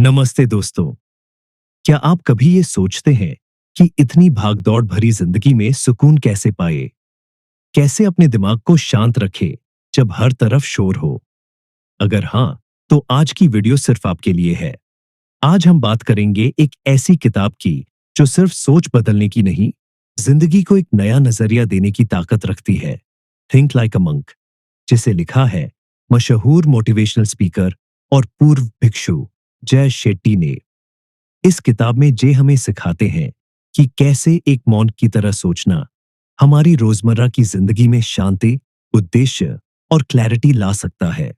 नमस्ते दोस्तों। क्या आप कभी ये सोचते हैं कि इतनी भागदौड़ भरी जिंदगी में सुकून कैसे पाए? कैसे अपने दिमाग को शांत रखें जब हर तरफ शोर हो? अगर हाँ, तो आज की वीडियो सिर्फ आपके लिए है। आज हम बात करेंगे एक ऐसी किताब की जो सिर्फ सोच बदलने की नहीं, जिंदगी को एक नया नजरिया देने की ताकत रखती है। थिंक लाइक अ मंक, जिसे लिखा है मशहूर मोटिवेशनल स्पीकर और पूर्व भिक्षु जय शेट्टी ने। इस किताब में जे हमें सिखाते हैं कि कैसे एक मॉन्क की तरह सोचना हमारी रोजमर्रा की जिंदगी में शांति, उद्देश्य और क्लैरिटी ला सकता है।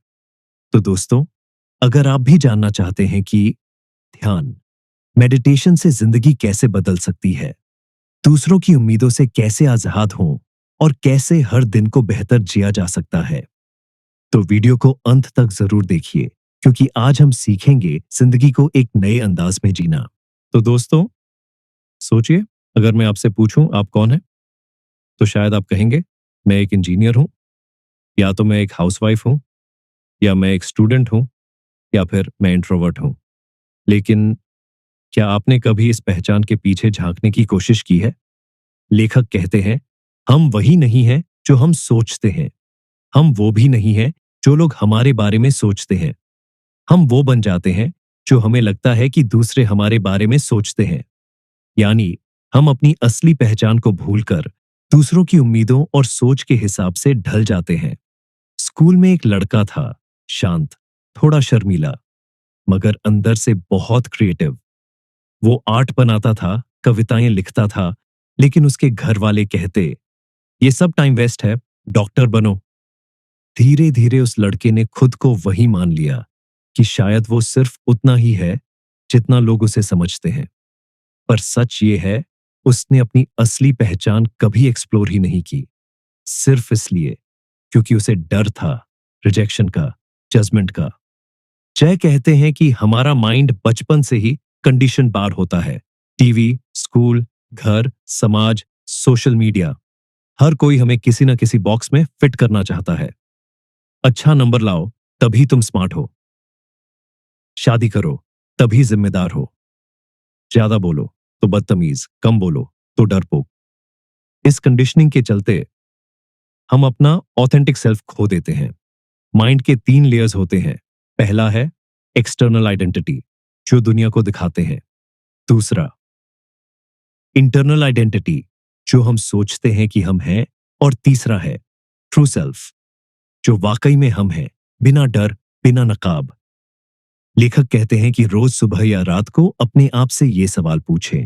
तो दोस्तों, अगर आप भी जानना चाहते हैं कि ध्यान, मेडिटेशन से जिंदगी कैसे बदल सकती है, दूसरों की उम्मीदों से कैसे आजाद हों और कैसे हर दिन को बेहतर जिया जा सकता है, तो वीडियो को अंत तक जरूर देखिए, क्योंकि आज हम सीखेंगे जिंदगी को एक नए अंदाज में जीना। तो दोस्तों, सोचिए, अगर मैं आपसे पूछूं आप कौन है, तो शायद आप कहेंगे मैं एक इंजीनियर हूं, या तो मैं एक हाउसवाइफ हूं, या मैं एक स्टूडेंट हूं, या फिर मैं इंट्रोवर्ट हूं। लेकिन क्या आपने कभी इस पहचान के पीछे झांकने की कोशिश की है? लेखक कहते हैं, हम वही नहीं हैं जो हम सोचते हैं। हम वो भी नहीं हैं जो लोग हमारे बारे में सोचते हैं। हम वो बन जाते हैं जो हमें लगता है कि दूसरे हमारे बारे में सोचते हैं। यानी हम अपनी असली पहचान को भूलकर दूसरों की उम्मीदों और सोच के हिसाब से ढल जाते हैं। स्कूल में एक लड़का था, शांत, थोड़ा शर्मीला, मगर अंदर से बहुत क्रिएटिव। वो आर्ट बनाता था, कविताएं लिखता था, लेकिन उसके घर वाले कहते, ये सब टाइम वेस्ट है, डॉक्टर बनो। धीरे धीरे उस लड़के ने खुद को वही मान लिया कि शायद वो सिर्फ उतना ही है जितना लोग उसे समझते हैं। पर सच ये है, उसने अपनी असली पहचान कभी एक्सप्लोर ही नहीं की, सिर्फ इसलिए क्योंकि उसे डर था रिजेक्शन का, जजमेंट का। जय कहते हैं कि हमारा माइंड बचपन से ही कंडीशन बार होता है। टीवी, स्कूल, घर, समाज, सोशल मीडिया, हर कोई हमें किसी न किसी बॉक्स में फिट करना चाहता है। अच्छा नंबर लाओ तभी तुम स्मार्ट हो, शादी करो तभी जिम्मेदार हो, ज्यादा बोलो तो बदतमीज, कम बोलो तो डरपोक। इस कंडीशनिंग के चलते हम अपना ऑथेंटिक सेल्फ खो देते हैं। माइंड के 3 लेयर्स होते हैं। पहला है एक्सटर्नल आइडेंटिटी, जो दुनिया को दिखाते हैं। दूसरा इंटरनल आइडेंटिटी, जो हम सोचते हैं कि हम हैं। और तीसरा है ट्रू सेल्फ, जो वाकई में हम हैं, बिना डर, बिना नकाब। लेखक कहते हैं कि रोज सुबह या रात को अपने आप से ये सवाल पूछें,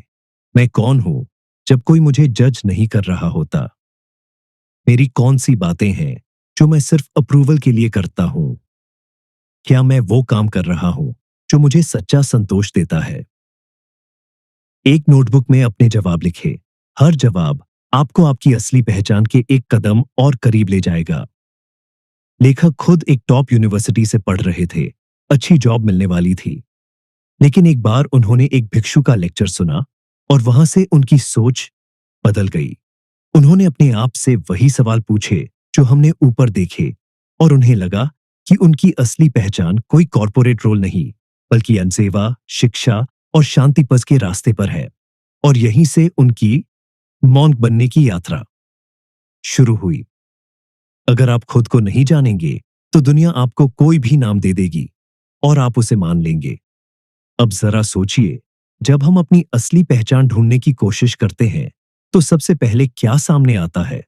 मैं कौन हूं जब कोई मुझे जज नहीं कर रहा होता? मेरी कौन सी बातें हैं जो मैं सिर्फ अप्रूवल के लिए करता हूं? क्या मैं वो काम कर रहा हूं जो मुझे सच्चा संतोष देता है? एक नोटबुक में अपने जवाब लिखे। हर जवाब आपको आपकी असली पहचान के एक कदम और करीब ले जाएगा। लेखक खुद एक टॉप यूनिवर्सिटी से पढ़ रहे थे, अच्छी जॉब मिलने वाली थी। लेकिन एक बार उन्होंने एक भिक्षु का लेक्चर सुना और वहां से उनकी सोच बदल गई। उन्होंने अपने आप से वही सवाल पूछे जो हमने ऊपर देखे, और उन्हें लगा कि उनकी असली पहचान कोई कॉरपोरेट रोल नहीं, बल्कि अनसेवा, शिक्षा और शांति पथ के रास्ते पर है। और यहीं से उनकी मॉन्क बनने की यात्रा शुरू हुई। अगर आप खुद को नहीं जानेंगे, तो दुनिया आपको कोई भी नाम दे देगी और आप उसे मान लेंगे। अब जरा सोचिए, जब हम अपनी असली पहचान ढूंढने की कोशिश करते हैं, तो सबसे पहले क्या सामने आता है?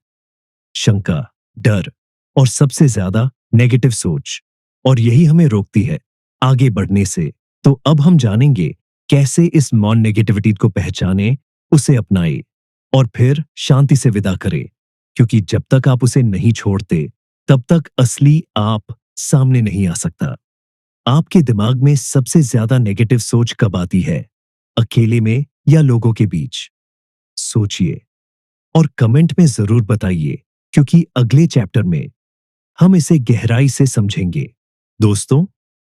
शंका, डर और सबसे ज्यादा नेगेटिव सोच। और यही हमें रोकती है आगे बढ़ने से। तो अब हम जानेंगे कैसे इस नॉन नेगेटिविटी को पहचाने, उसे अपनाए और फिर शांति से विदा करें, क्योंकि जब तक आप उसे नहीं छोड़ते, तब तक असली आप सामने नहीं आ सकता। आपके दिमाग में सबसे ज्यादा नेगेटिव सोच कब आती है? अकेले में या लोगों के बीच? सोचिए और कमेंट में जरूर बताइए, क्योंकि अगले चैप्टर में हम इसे गहराई से समझेंगे। दोस्तों,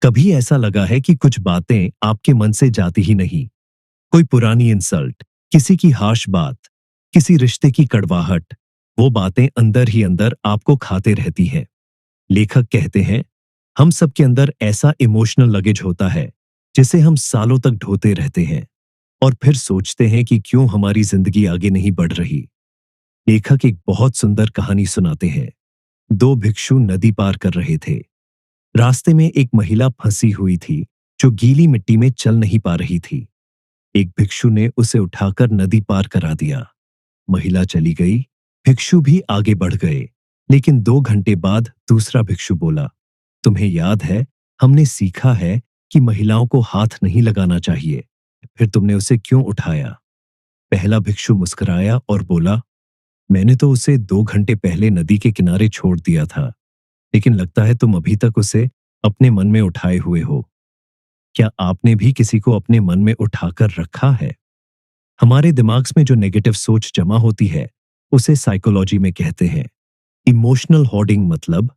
कभी ऐसा लगा है कि कुछ बातें आपके मन से जाती ही नहीं? कोई पुरानी इंसल्ट, किसी की हार्श बात, किसी रिश्ते की कड़वाहट, वो बातें अंदर ही अंदर आपको खाते रहती हैं। लेखक कहते हैं, हम सबके अंदर ऐसा इमोशनल लगेज होता है जिसे हम सालों तक ढोते रहते हैं और फिर सोचते हैं कि क्यों हमारी जिंदगी आगे नहीं बढ़ रही। लेखक एक बहुत सुंदर कहानी सुनाते हैं। दो भिक्षु नदी पार कर रहे थे। रास्ते में एक महिला फंसी हुई थी जो गीली मिट्टी में चल नहीं पा रही थी। एक भिक्षु ने उसे उठाकर नदी पार करा दिया। महिला चली गई, भिक्षु भी आगे बढ़ गए। लेकिन 2 घंटे बाद दूसरा भिक्षु बोला, तुम्हें याद है, हमने सीखा है कि महिलाओं को हाथ नहीं लगाना चाहिए, फिर तुमने उसे क्यों उठाया? पहला भिक्षु मुस्कुराया और बोला, मैंने तो उसे 2 घंटे पहले नदी के किनारे छोड़ दिया था, लेकिन लगता है तुम अभी तक उसे अपने मन में उठाए हुए हो। क्या आपने भी किसी को अपने मन में उठाकर रखा है? हमारे दिमाग में जो नेगेटिव सोच जमा होती है, उसे साइकोलॉजी में कहते हैं इमोशनल होर्डिंग, मतलब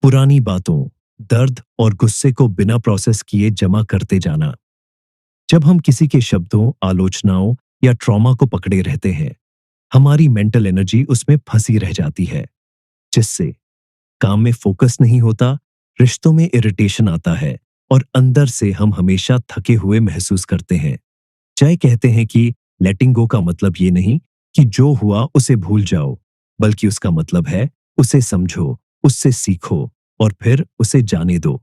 पुरानी बातों, दर्द और गुस्से को बिना प्रोसेस किए जमा करते जाना। जब हम किसी के शब्दों, आलोचनाओं या ट्रॉमा को पकड़े रहते हैं, हमारी मेंटल एनर्जी उसमें फंसी रह जाती है, जिससे काम में फोकस नहीं होता, रिश्तों में इरिटेशन आता है और अंदर से हम हमेशा थके हुए महसूस करते हैं। जय कहते हैं कि लेटिंग गो का मतलब ये नहीं कि जो हुआ उसे भूल जाओ, बल्कि उसका मतलब है उसे समझो, उससे सीखो और फिर उसे जाने दो।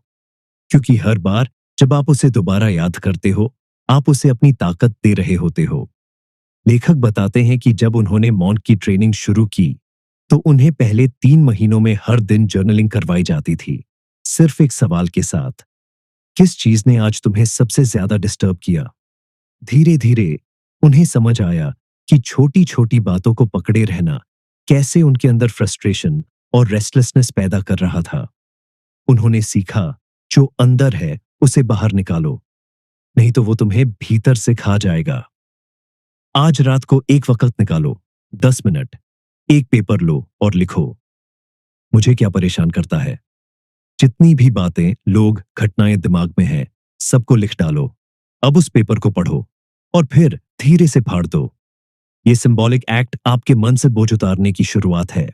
क्योंकि हर बार जब आप उसे दोबारा याद करते हो, आप उसे अपनी ताकत दे रहे होते हो। लेखक बताते हैं कि जब उन्होंने मौन की ट्रेनिंग शुरू की, तो उन्हें पहले 3 महीनों में हर दिन जर्नलिंग करवाई जाती थी, सिर्फ एक सवाल के साथ, किस चीज ने आज तुम्हें सबसे ज्यादा डिस्टर्ब किया? धीरे धीरे उन्हें समझ आया कि छोटी छोटी बातों को पकड़े रहना कैसे उनके अंदर फ्रस्ट्रेशन और रेस्टलेसनेस पैदा कर रहा था। उन्होंने सीखा, जो अंदर है उसे बाहर निकालो, नहीं तो वो तुम्हें भीतर से खा जाएगा। आज रात को एक वक्त निकालो, 10 मिनट, एक पेपर लो और लिखो, मुझे क्या परेशान करता है। जितनी भी बातें, लोग, घटनाएं दिमाग में हैं, सबको लिख डालो। अब उस पेपर को पढ़ो और फिर धीरे से फाड़ दो। ये सिंबॉलिक एक्ट आपके मन से बोझ उतारने की शुरुआत है।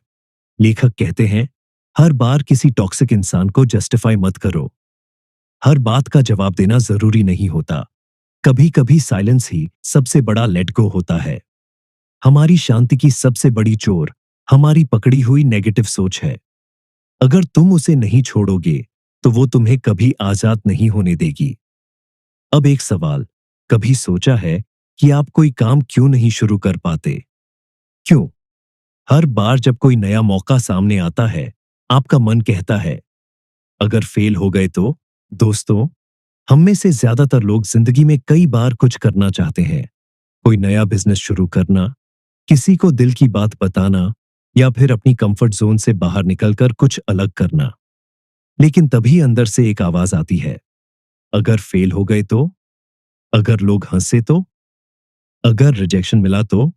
लेखक कहते हैं, हर बार किसी टॉक्सिक इंसान को जस्टिफाई मत करो। हर बात का जवाब देना जरूरी नहीं होता। कभी कभी साइलेंस ही सबसे बड़ा लेट गो होता है। हमारी शांति की सबसे बड़ी चोर हमारी पकड़ी हुई नेगेटिव सोच है। अगर तुम उसे नहीं छोड़ोगे, तो वो तुम्हें कभी आजाद नहीं होने देगी। अब एक सवाल, कभी सोचा है कि आप कोई काम क्यों नहीं शुरू कर पाते? क्यों? हर बार जब कोई नया मौका सामने आता है, आपका मन कहता है, अगर फेल हो गए तो? दोस्तों, हम में से ज्यादातर लोग जिंदगी में कई बार कुछ करना चाहते हैं। कोई नया बिजनेस शुरू करना, किसी को दिल की बात बताना या फिर अपनी कंफर्ट जोन से बाहर निकलकर कुछ अलग करना। लेकिन तभी अंदर से एक आवाज आती है, अगर फेल हो गए तो? अगर लोग हंसे तो? अगर रिजेक्शन मिला तो?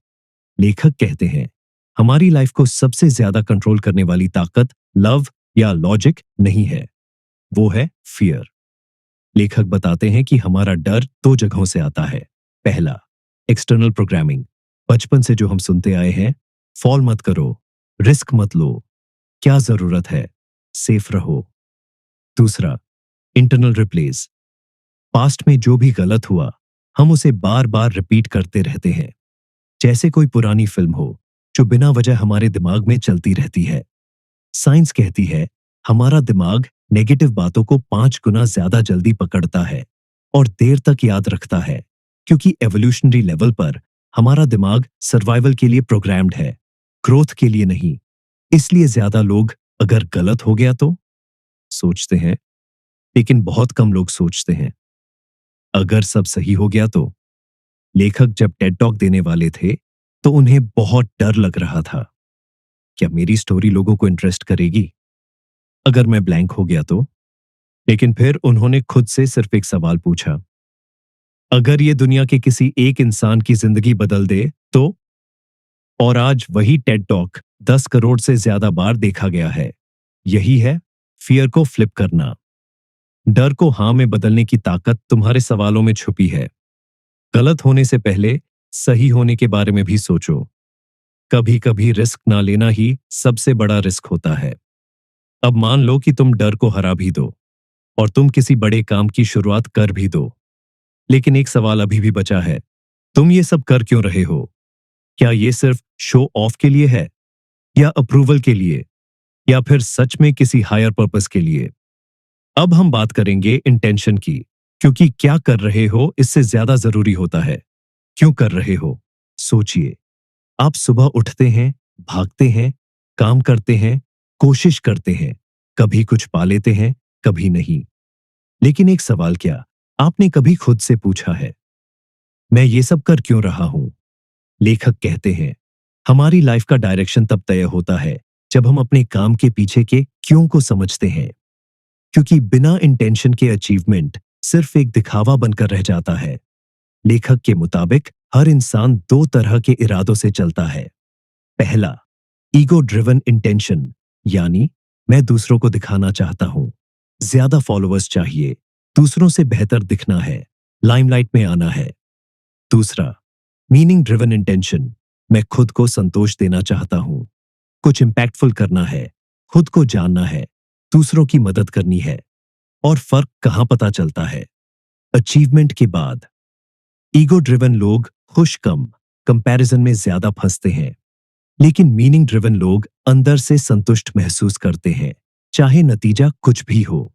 लेखक कहते हैं, हमारी लाइफ को सबसे ज्यादा कंट्रोल करने वाली ताकत लव या लॉजिक नहीं है, वो है फियर। लेखक बताते हैं कि हमारा डर 2 जगहों से आता है। पहला, एक्सटर्नल प्रोग्रामिंग, बचपन से जो हम सुनते आए हैं, फॉल मत करो, रिस्क मत लो, क्या जरूरत है, सेफ रहो। दूसरा, इंटरनल रिप्लेस, पास्ट में जो भी गलत हुआ, हम उसे बार बार रिपीट करते रहते हैं, जैसे कोई पुरानी फिल्म हो जो बिना वजह हमारे दिमाग में चलती रहती है। साइंस कहती है, हमारा दिमाग नेगेटिव बातों को 5 गुना ज्यादा जल्दी पकड़ता है और देर तक याद रखता है, क्योंकि एवोल्यूशनरी लेवल पर हमारा दिमाग सर्वाइवल के लिए प्रोग्राम्ड है, ग्रोथ के लिए नहीं। इसलिए ज्यादा लोग अगर गलत हो गया तो सोचते हैं, लेकिन बहुत कम लोग सोचते हैं अगर सब सही हो गया तो। लेखक जब टेड टॉक देने वाले थे, तो उन्हें बहुत डर लग रहा था, क्या मेरी स्टोरी लोगों को इंटरेस्ट करेगी? अगर मैं ब्लैंक हो गया तो? लेकिन फिर उन्होंने खुद से सिर्फ एक सवाल पूछा, अगर ये दुनिया के किसी एक इंसान की जिंदगी बदल दे तो? और आज वही टेड टॉक 10 करोड़ से ज्यादा बार देखा गया है। यही है फियर को फ्लिप करना। डर को हाँ में बदलने की ताकत तुम्हारे सवालों में छुपी है। गलत होने से पहले सही होने के बारे में भी सोचो। कभी कभी रिस्क ना लेना ही सबसे बड़ा रिस्क होता है। अब मान लो कि तुम डर को हरा भी दो और तुम किसी बड़े काम की शुरुआत कर भी दो। लेकिन एक सवाल अभी भी बचा है, तुम ये सब कर क्यों रहे हो? क्या ये सिर्फ शो ऑफ के लिए है, या अप्रूवल के लिए, या फिर सच में किसी हायर पर्पस के लिए? अब हम बात करेंगे इंटेंशन की, क्योंकि क्या कर रहे हो इससे ज्यादा जरूरी होता है। क्यों कर रहे हो? सोचिए, आप सुबह उठते हैं, भागते हैं, काम करते हैं, कोशिश करते हैं, कभी कुछ पा लेते हैं, कभी नहीं। लेकिन एक सवाल, क्या आपने कभी खुद से पूछा है, मैं ये सब कर क्यों रहा हूं? लेखक कहते हैं, हमारी लाइफ का डायरेक्शन तब तय होता है जब हम अपने काम के पीछे के क्यों को समझते हैं। क्योंकि बिना इंटेंशन के अचीवमेंट सिर्फ एक दिखावा बनकर रह जाता है। लेखक के मुताबिक हर इंसान दो तरह के इरादों से चलता है। पहला, ईगो ड्रिवन इंटेंशन, यानी मैं दूसरों को दिखाना चाहता हूं, ज्यादा फॉलोअर्स चाहिए, दूसरों से बेहतर दिखना है, लाइमलाइट में आना है। दूसरा, मीनिंग ड्रिवन इंटेंशन, मैं खुद को संतोष देना चाहता हूं, कुछ इंपैक्टफुल करना है, खुद को जानना है, दूसरों की मदद करनी है। और फर्क कहां पता चलता है? अचीवमेंट के बाद। ईगो ड्रिवन लोग खुश कम, कंपैरिजन में ज्यादा फंसते हैं। लेकिन मीनिंग ड्रिवन लोग अंदर से संतुष्ट महसूस करते हैं, चाहे नतीजा कुछ भी हो।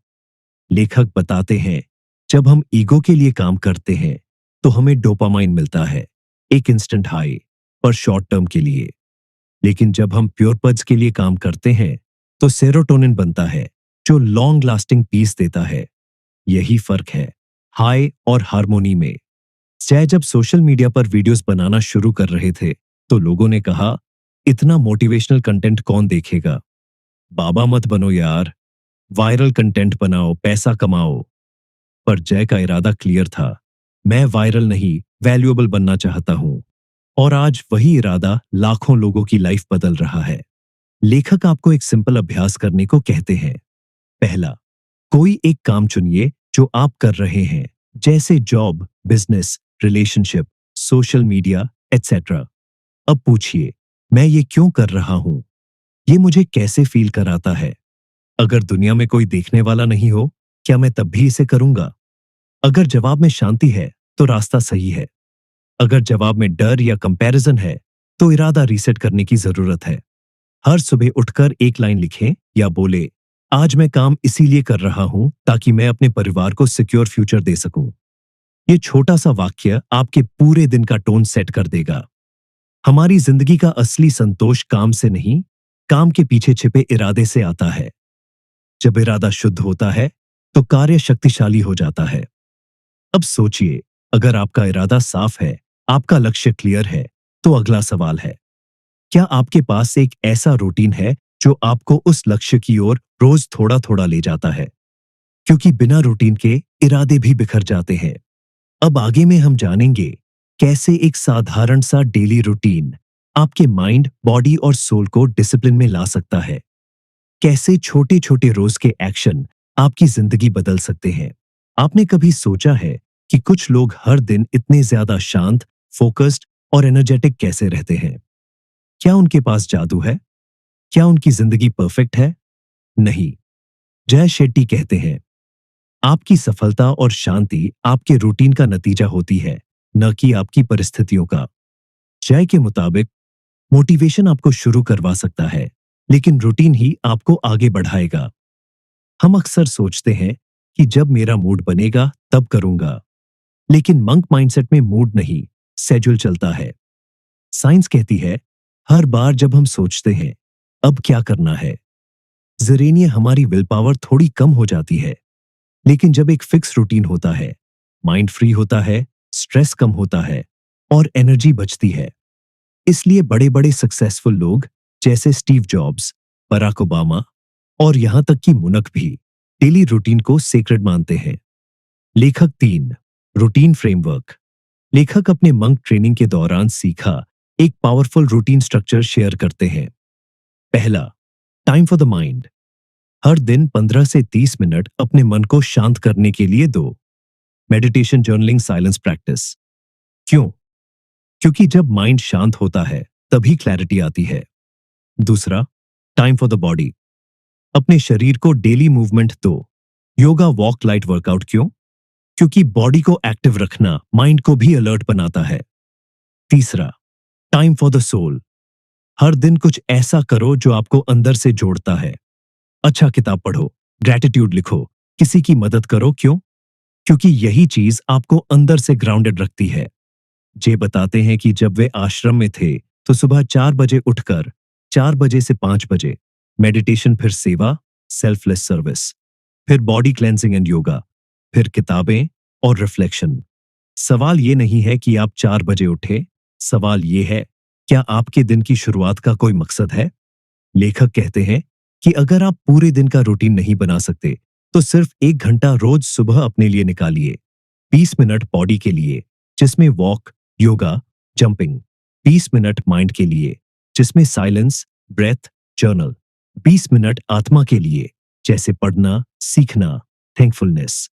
लेखक बताते हैं, जब हम ईगो के लिए काम करते हैं तो हमें डोपामाइन मिलता है, एक इंस्टेंट हाई, पर शॉर्ट टर्म के लिए। लेकिन जब हम प्योर पज के लिए काम करते हैं तो सेरोटोनिन बनता है, जो लॉन्ग लास्टिंग पीस देता है। यही फर्क है हाई और हार्मोनी में। चाहे जब सोशल मीडिया पर वीडियोस बनाना शुरू कर रहे थे तो लोगों ने कहा, इतना मोटिवेशनल कंटेंट कौन देखेगा, बाबा मत बनो यार, वायरल कंटेंट बनाओ, पैसा कमाओ। पर जय का इरादा क्लियर था, मैं वायरल नहीं, वैल्यूएबल बनना चाहता हूं। और आज वही इरादा लाखों लोगों की लाइफ बदल रहा है। लेखक आपको एक सिंपल अभ्यास करने को कहते हैं। पहला, कोई एक काम चुनिए जो आप कर रहे हैं, जैसे job, business, relationship, social media, etcetera. अब पूछिए, मैं ये क्यों कर रहा हूं? ये मुझे कैसे फील कराता है? अगर दुनिया में कोई देखने वाला नहीं हो, क्या मैं तब भी इसे करूंगा? अगर जवाब में शांति है तो रास्ता सही है। अगर जवाब में डर या कंपैरिजन है तो इरादा रीसेट करने की जरूरत है। हर सुबह उठकर एक लाइन लिखें या बोले, आज मैं काम इसीलिए कर रहा हूं ताकि मैं अपने परिवार को सिक्योर फ्यूचर दे सकूं। ये छोटा सा वाक्य आपके पूरे दिन का टोन सेट कर देगा। हमारी जिंदगी का असली संतोष काम से नहीं, काम के पीछे छिपे इरादे से आता है। जब इरादा शुद्ध होता है तो कार्य शक्तिशाली हो जाता है। अब सोचिए, अगर आपका इरादा साफ है, आपका लक्ष्य क्लियर है, तो अगला सवाल है, क्या आपके पास एक ऐसा रूटीन है जो आपको उस लक्ष्य की ओर रोज थोड़ा थोड़ा ले जाता है? क्योंकि बिना रूटीन के इरादे भी बिखर जाते हैं। अब आगे में हम जानेंगे कैसे एक साधारण सा डेली रूटीन आपके माइंड, बॉडी और सोल को डिसिप्लिन में ला सकता है। कैसे छोटे छोटे रोज के एक्शन आपकी जिंदगी बदल सकते हैं। आपने कभी सोचा है कि कुछ लोग हर दिन इतने ज्यादा शांत, फोकस्ड और एनर्जेटिक कैसे रहते हैं? क्या उनके पास जादू है? क्या उनकी जिंदगी परफेक्ट है? नहीं। जय शेट्टी कहते हैं, आपकी सफलता और शांति आपके रूटीन का नतीजा होती है, न कि आपकी परिस्थितियों का। जय के मुताबिक मोटिवेशन आपको शुरू करवा सकता है, लेकिन रूटीन ही आपको आगे बढ़ाएगा। हम अक्सर सोचते हैं कि जब मेरा मूड बनेगा तब करूंगा, लेकिन मंक माइंडसेट में मूड नहीं, शेड्यूल चलता है। साइंस कहती है, हर बार जब हम सोचते हैं अब क्या करना है, जरेनिए हमारी विल पावर थोड़ी कम हो जाती है। लेकिन जब एक फिक्स रूटीन होता है, माइंड फ्री होता है, स्ट्रेस कम होता है और एनर्जी बचती है। इसलिए बड़े बड़े सक्सेसफुल लोग जैसे स्टीव जॉब्स, बराक ओबामा और यहां तक कि मुनक भी डेली रूटीन को सेक्रेड मानते हैं। लेखक 3, रूटीन फ्रेमवर्क। लेखक अपने मंक ट्रेनिंग के दौरान सीखा एक पावरफुल रूटीन स्ट्रक्चर शेयर करते हैं। पहला, टाइम फॉर द माइंड। हर दिन 15 से 30 मिनट अपने मन को शांत करने के लिए दो। Meditation, journaling, silence practice. क्यों? क्योंकि जब माइंड शांत होता है तभी क्लैरिटी आती है। दूसरा, टाइम फॉर द बॉडी। अपने शरीर को डेली मूवमेंट दो। Yoga, walk, light workout. क्यों? क्योंकि बॉडी को एक्टिव रखना माइंड को भी अलर्ट बनाता है। तीसरा, टाइम फॉर द सोल। हर दिन कुछ ऐसा करो जो आपको अंदर से जोड़ता है। अच्छा किताब पढ़ो, ग्रैटिट्यूड लिखो, किसी की मदद करो। क्यों? क्योंकि यही चीज आपको अंदर से ग्राउंडेड रखती है। जे बताते हैं कि जब वे आश्रम में थे तो सुबह 4 बजे उठकर 4 बजे से 5 बजे मेडिटेशन, फिर सेवा, सेल्फलेस सर्विस, फिर बॉडी क्लेंजिंग एंड योगा, फिर किताबें और रिफ्लेक्शन। सवाल ये नहीं है कि आप 4 बजे उठे, सवाल ये है, क्या आपके दिन की शुरुआत का कोई मकसद है? लेखक कहते हैं कि अगर आप पूरे दिन का रूटीन नहीं बना सकते तो सिर्फ 1 घंटा रोज सुबह अपने लिए निकालिए। 20 मिनट बॉडी के लिए, जिसमें walk, yoga, jumping. 20 minute mind के लिए, जिसमें साइलेंस, ब्रेथ, जर्नल। 20 मिनट आत्मा के लिए, जैसे पढ़ना, सीखना, थैंकफुलनेस।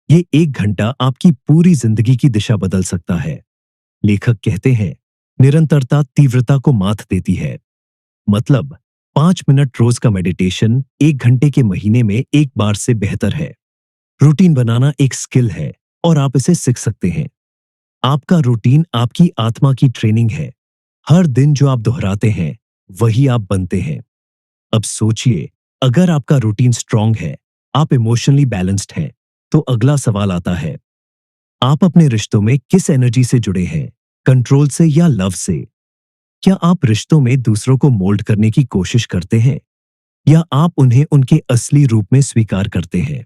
ये 1 घंटा आपकी पूरी जिंदगी की दिशा बदल सकता है। लेखक कहते हैं, निरंतरता तीव्रता को मात देती है। मतलब 5 मिनट रोज का मेडिटेशन 1 घंटे के महीने में एक बार से बेहतर है। रूटीन बनाना एक स्किल है और आप इसे सीख सकते हैं। आपका रूटीन आपकी आत्मा की ट्रेनिंग है। हर दिन जो आप दोहराते हैं वही आप बनते हैं। अब सोचिए, अगर आपका रूटीन स्ट्रांग है, आप इमोशनली बैलेंस्ड हैं, तो अगला सवाल आता है, आप अपने रिश्तों में किस एनर्जी से जुड़े हैं? कंट्रोल से या लव से? क्या आप रिश्तों में दूसरों को मोल्ड करने की कोशिश करते हैं या आप उन्हें उनके असली रूप में स्वीकार करते हैं?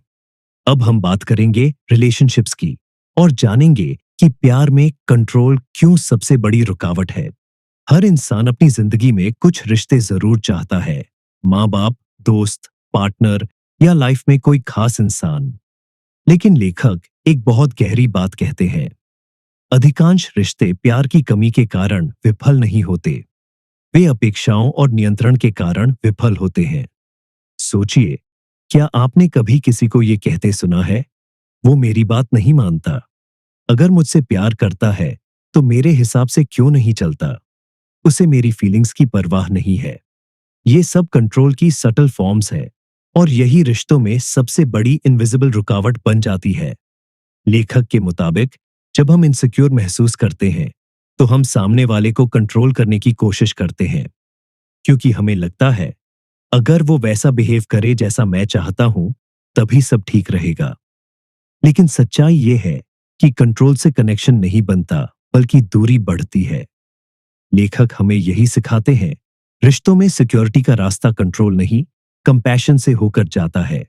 अब हम बात करेंगे रिलेशनशिप्स की और जानेंगे कि प्यार में कंट्रोल क्यों सबसे बड़ी रुकावट है। हर इंसान अपनी जिंदगी में कुछ रिश्ते जरूर चाहता है, माँ बाप, दोस्त, पार्टनर या लाइफ में कोई खास इंसान। लेकिन लेखक एक बहुत गहरी बात कहते हैं, अधिकांश रिश्ते प्यार की कमी के कारण विफल नहीं होते, वे अपेक्षाओं और नियंत्रण के कारण विफल होते हैं। सोचिए, क्या आपने कभी किसी को यह कहते सुना है, वो मेरी बात नहीं मानता, अगर मुझसे प्यार करता है तो मेरे हिसाब से क्यों नहीं चलता, उसे मेरी फीलिंग्स की परवाह नहीं है। ये सब कंट्रोल की सटल फॉर्म्स है और यही रिश्तों में सबसे बड़ी इनविजिबल रुकावट बन जाती है। लेखक के मुताबिक, जब हम इनसिक्योर महसूस करते हैं तो हम सामने वाले को कंट्रोल करने की कोशिश करते हैं, क्योंकि हमें लगता है अगर वो वैसा बिहेव करे जैसा मैं चाहता हूं तभी सब ठीक रहेगा। लेकिन सच्चाई ये है कि कंट्रोल से कनेक्शन नहीं बनता, बल्कि दूरी बढ़ती है। लेखक हमें यही सिखाते हैं, रिश्तों में सिक्योरिटी का रास्ता कंट्रोल नहीं, कंपैशन से होकर जाता है।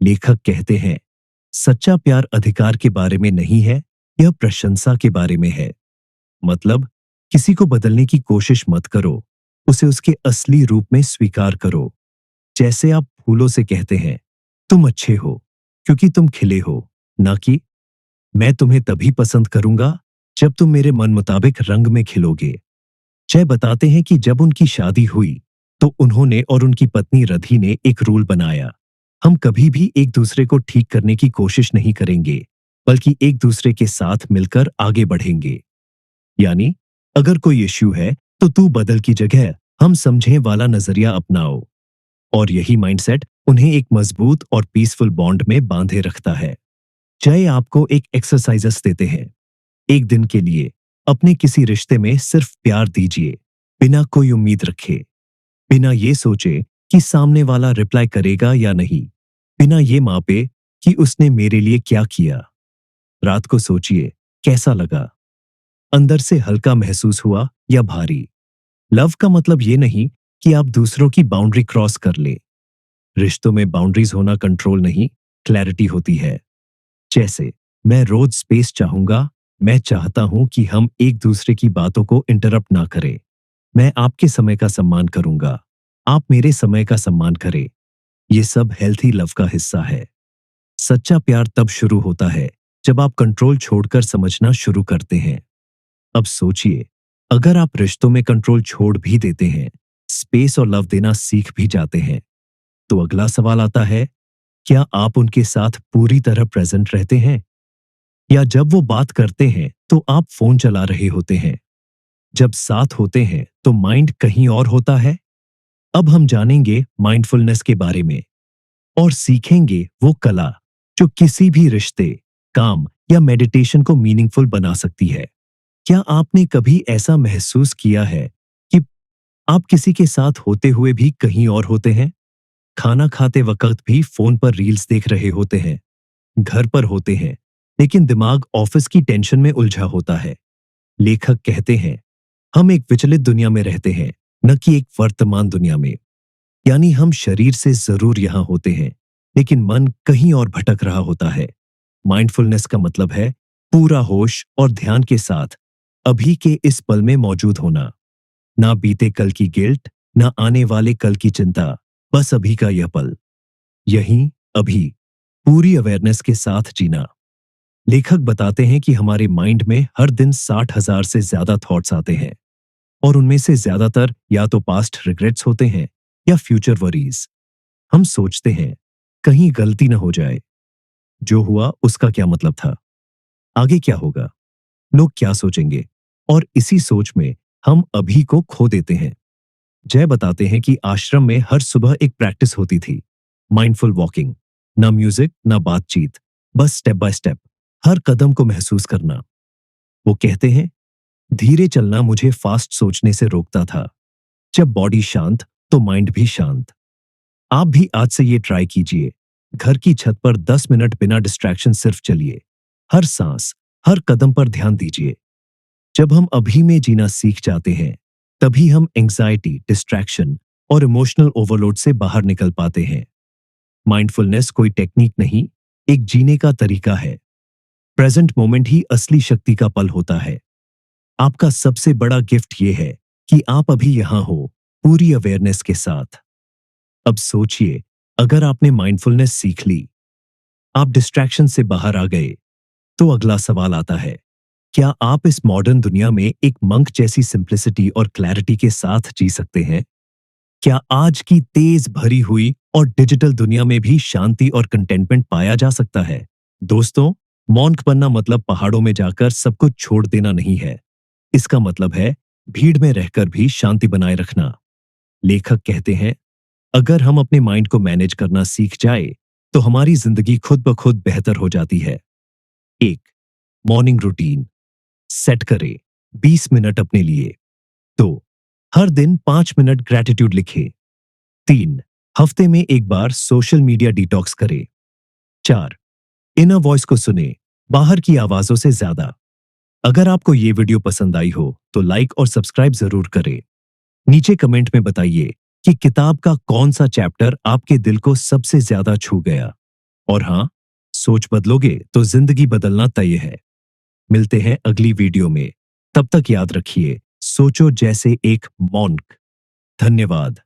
लेखक कहते हैं, सच्चा प्यार अधिकार के बारे में नहीं है, यह प्रशंसा के बारे में है। मतलब, किसी को बदलने की कोशिश मत करो, उसे उसके असली रूप में स्वीकार करो। जैसे आप फूलों से कहते हैं, तुम अच्छे हो क्योंकि तुम खिले हो, ना कि मैं तुम्हें तभी पसंद करूंगा जब तुम मेरे मन मुताबिक रंग में खिलोगे। जय बताते हैं कि जब उनकी शादी हुई तो उन्होंने और उनकी पत्नी रधि ने एक रूल बनाया, हम कभी भी एक दूसरे को ठीक करने की कोशिश नहीं करेंगे, बल्कि एक दूसरे के साथ मिलकर आगे बढ़ेंगे। यानी, अगर कोई इश्यू है तो तू बदल की जगह हम समझें वाला नजरिया अपनाओ। और यही माइंडसेट उन्हें एक मजबूत और पीसफुल बॉन्ड में बांधे रखता है। जय आपको एक एक्सरसाइजेस देते हैं। एक दिन के लिए अपने किसी रिश्ते में सिर्फ प्यार दीजिए, बिना कोई उम्मीद रखे, बिना ये सोचे कि सामने वाला रिप्लाई करेगा या नहीं, बिना ये मापे कि उसने मेरे लिए क्या किया। रात को सोचिए, कैसा लगा? अंदर से हल्का महसूस हुआ या भारी? लव का मतलब ये नहीं कि आप दूसरों की बाउंड्री क्रॉस कर ले। रिश्तों में बाउंड्रीज होना कंट्रोल नहीं, क्लैरिटी होती है। जैसे, मैं रोज स्पेस चाहूंगा, मैं चाहता हूं कि हम एक दूसरे की बातों को इंटरप्ट ना करें। मैं आपके समय का सम्मान करूंगा, आप मेरे समय का सम्मान करें। ये सब हेल्थी लव का हिस्सा है। सच्चा प्यार तब शुरू होता है जब आप कंट्रोल छोड़कर समझना शुरू करते हैं। अब सोचिए, अगर आप रिश्तों में कंट्रोल छोड़ भी देते हैं, स्पेस और लव देना सीख भी जाते हैं, तो अगला सवाल आता है, क्या आप उनके साथ पूरी तरह प्रेजेंट रहते हैं? या जब वो बात करते हैं तो आप फोन चला रहे होते हैं? जब साथ होते हैं तो माइंड कहीं और होता है? अब हम जानेंगे माइंडफुलनेस के बारे में और सीखेंगे वो कला जो किसी भी रिश्ते, काम या मेडिटेशन को मीनिंगफुल बना सकती है। क्या आपने कभी ऐसा महसूस किया है कि आप किसी के साथ होते हुए भी कहीं और होते हैं? खाना खाते वक्त भी फोन पर रील्स देख रहे होते हैं, घर पर होते हैं, लेकिन दिमाग ऑफिस की टेंशन में उलझा होता है। लेखक कहते हैं, हम एक विचलित दुनिया में रहते हैं, न कि एक वर्तमान दुनिया में। यानी हम शरीर से जरूर यहां होते हैं, लेकिन मन कहीं और भटक रहा होता है। माइंडफुलनेस का मतलब है पूरा होश और ध्यान के साथ अभी के इस पल में मौजूद होना। ना बीते कल की गिल्ट, ना आने वाले कल की चिंता, बस अभी का यह पल, यहीं, अभी, पूरी अवेयरनेस के साथ जीना। लेखक बताते हैं कि हमारे माइंड में हर दिन 60,000 से ज्यादा थॉट्स आते हैं, और उनमें से ज्यादातर या तो पास्ट रिग्रेट्स होते हैं या फ्यूचर वरीज। हम सोचते हैं, कहीं गलती ना हो जाए, जो हुआ उसका क्या मतलब था, आगे क्या होगा, लोग क्या सोचेंगे, और इसी सोच में हम अभी को खो देते हैं। जय बताते हैं कि आश्रम में हर सुबह एक प्रैक्टिस होती थी, माइंडफुल वॉकिंग। ना म्यूजिक, ना बातचीत, बस स्टेप बाय स्टेप, हर कदम को महसूस करना। वो कहते हैं, धीरे चलना मुझे फास्ट सोचने से रोकता था। जब बॉडी शांत, तो माइंड भी शांत। आप भी आज से ये ट्राई कीजिए। घर की छत पर 10 मिनट बिना डिस्ट्रैक्शन सिर्फ चलिए। हर सांस, हर कदम पर ध्यान दीजिए। जब हम अभी में जीना सीख जाते हैं, तभी हम एंग्जाइटी, डिस्ट्रैक्शन और इमोशनल ओवरलोड से बाहर निकल पाते हैं। माइंडफुलनेस कोई टेक्निक नहीं, एक जीने का तरीका है। प्रेजेंट मोमेंट ही असली शक्ति का पल होता है। आपका सबसे बड़ा गिफ्ट ये है कि आप अभी यहां हो, पूरी अवेयरनेस के साथ। अब सोचिए, अगर आपने माइंडफुलनेस सीख ली, आप डिस्ट्रैक्शन से बाहर आ गए, तो अगला सवाल आता है, क्या आप इस मॉडर्न दुनिया में एक मंक जैसी सिंप्लिसिटी और क्लैरिटी के साथ जी सकते हैं? क्या आज की तेज भरी हुई और डिजिटल दुनिया में भी शांति और कंटेंटमेंट पाया जा सकता है? दोस्तों, मॉन्क बनना मतलब पहाड़ों में जाकर सब कुछ छोड़ देना नहीं है। इसका मतलब है भीड़ में रहकर भी शांति बनाए रखना। लेखक कहते हैं, अगर हम अपने माइंड को मैनेज करना सीख जाए, तो हमारी जिंदगी खुद ब खुद बेहतर हो जाती है। एक, मॉर्निंग रूटीन सेट करें, 20 मिनट अपने लिए। 2, हर दिन 5 मिनट ग्रैटिट्यूड लिखें। 3, हफ्ते में एक बार सोशल मीडिया डिटॉक्स करें। 4, इनर वॉइस को सुने, बाहर की आवाजों से ज्यादा। अगर आपको ये वीडियो पसंद आई हो, तो लाइक और सब्सक्राइब जरूर करें। नीचे कमेंट में बताइए कि किताब का कौन सा चैप्टर आपके दिल को सबसे ज्यादा छू गया। और हाँ, सोच बदलोगे तो जिंदगी बदलना तय है। मिलते हैं अगली वीडियो में। तब तक याद रखिए, सोचो जैसे एक मॉन्क। धन्यवाद।